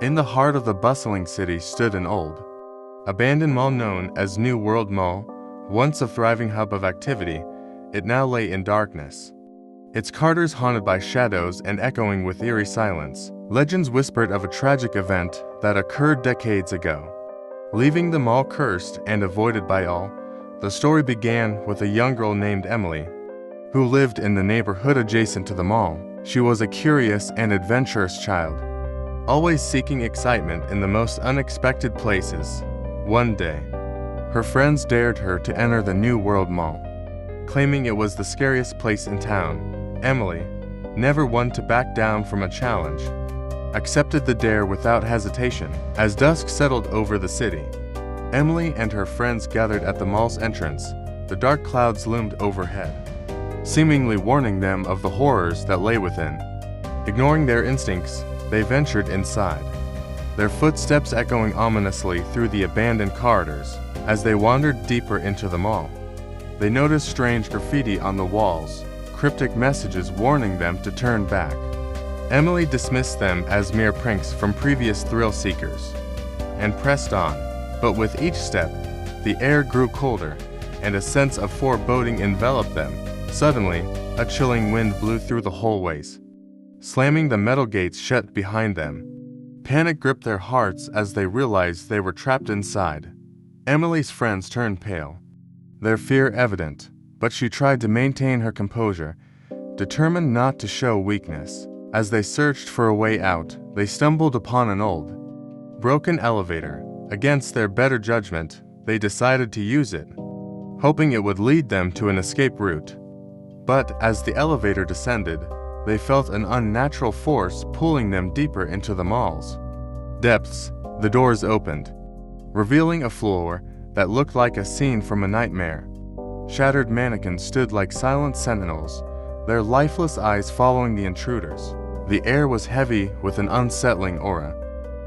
In the heart of the bustling city stood an old, abandoned mall known as New World Mall. Once a thriving hub of activity, it now lay in darkness. Its corridors haunted by shadows and echoing with eerie silence. Legends whispered of a tragic event that occurred decades ago, leaving the mall cursed and avoided by all. The story began with a young girl named Emily, who lived in the neighborhood adjacent to the mall. She was a curious and adventurous child, always seeking excitement in the most unexpected places. One day, her friends dared her to enter the New World Mall, claiming it was the scariest place in town. Emily, never one to back down from a challenge, accepted the dare without hesitation. As dusk settled over the city, Emily and her friends gathered at the mall's entrance. The dark clouds loomed overhead, seemingly warning them of the horrors that lay within. Ignoring their instincts, they ventured inside, their footsteps echoing ominously through the abandoned corridors. As they wandered deeper into the mall, they noticed strange graffiti on the walls, cryptic messages warning them to turn back. Emily dismissed them as mere pranks from previous thrill seekers and pressed on. But with each step, the air grew colder, and a sense of foreboding enveloped them. Suddenly, a chilling wind blew through the hallways, slamming the metal gates shut behind them. Panic gripped their hearts as they realized they were trapped inside. Emily's friends turned pale, their fear evident, but she tried to maintain her composure, determined not to show weakness. As they searched for a way out, they stumbled upon an old, broken elevator. Against their better judgment, they decided to use it, hoping it would lead them to an escape route. But as the elevator descended, they felt an unnatural force pulling them deeper into the mall's depths. The doors opened, revealing a floor that looked like a scene from a nightmare. Shattered mannequins stood like silent sentinels, their lifeless eyes following the intruders. The air was heavy with an unsettling aura,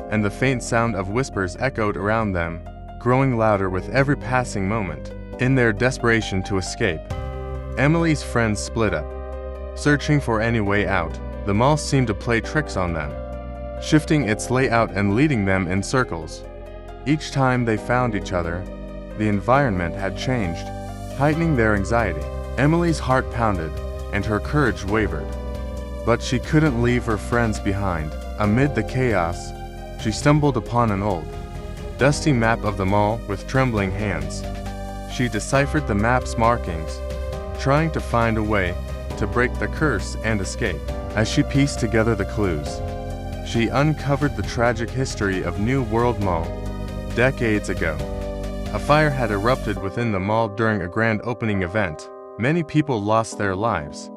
and the faint sound of whispers echoed around them, growing louder with every passing moment. In their desperation to escape, Emily's friends split up, searching for any way out. The mall seemed to play tricks on them, shifting its layout and leading them in circles. Each time they found each other, the environment had changed, heightening their anxiety. Emily's heart pounded, and her courage wavered. But she couldn't leave her friends behind. Amid the chaos, she stumbled upon an old, dusty map of the mall with trembling hands. She deciphered the map's markings, trying to find a way to break the curse and escape. As she pieced together the clues, she uncovered the tragic history of New World Mall. Decades ago, a fire had erupted within the mall during a grand opening event. Many people lost their lives,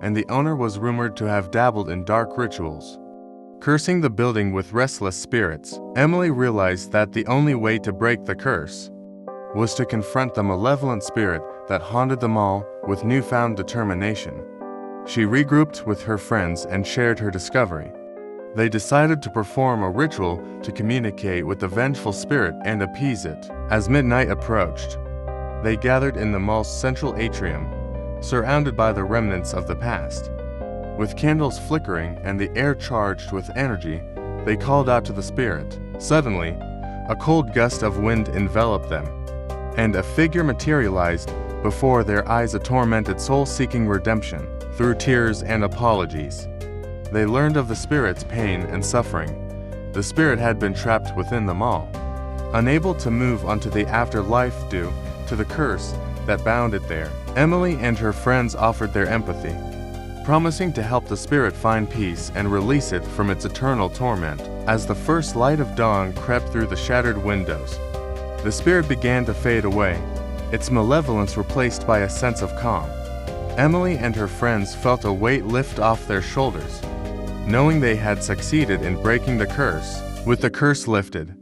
and the owner was rumored to have dabbled in dark rituals, cursing the building with restless spirits. Emily realized that the only way to break the curse was to confront the malevolent spirit that haunted the mall with newfound determination. She regrouped with her friends and shared her discovery. They decided to perform a ritual to communicate with the vengeful spirit and appease it. As midnight approached, they gathered in the mall's central atrium, surrounded by the remnants of the past. With candles flickering and the air charged with energy, they called out to the spirit. Suddenly, a cold gust of wind enveloped them, and a figure materialized before their eyes, a tormented soul seeking redemption. Through tears and apologies, they learned of the spirit's pain and suffering. The spirit had been trapped within the mall, unable to move onto the afterlife due to the curse that bound it there. Emily and her friends offered their empathy, promising to help the spirit find peace and release it from its eternal torment. As the first light of dawn crept through the shattered windows, the spirit began to fade away, its malevolence replaced by a sense of calm. Emily and her friends felt a weight lift off their shoulders, knowing they had succeeded in breaking the curse. With the curse lifted,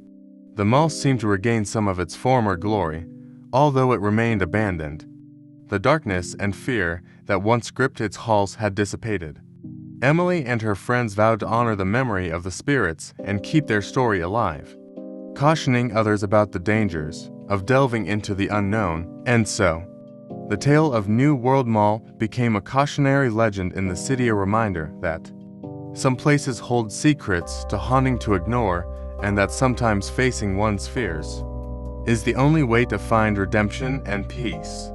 the mall seemed to regain some of its former glory, although it remained abandoned. The darkness and fear that once gripped its halls had dissipated. Emily and her friends vowed to honor the memory of the spirits and keep their story alive, cautioning others about the dangers of delving into the unknown. And so, the tale of New World Mall became a cautionary legend in the city, a reminder that Some places hold secrets to haunting to ignore, and that sometimes facing one's fears is the only way to find redemption and peace.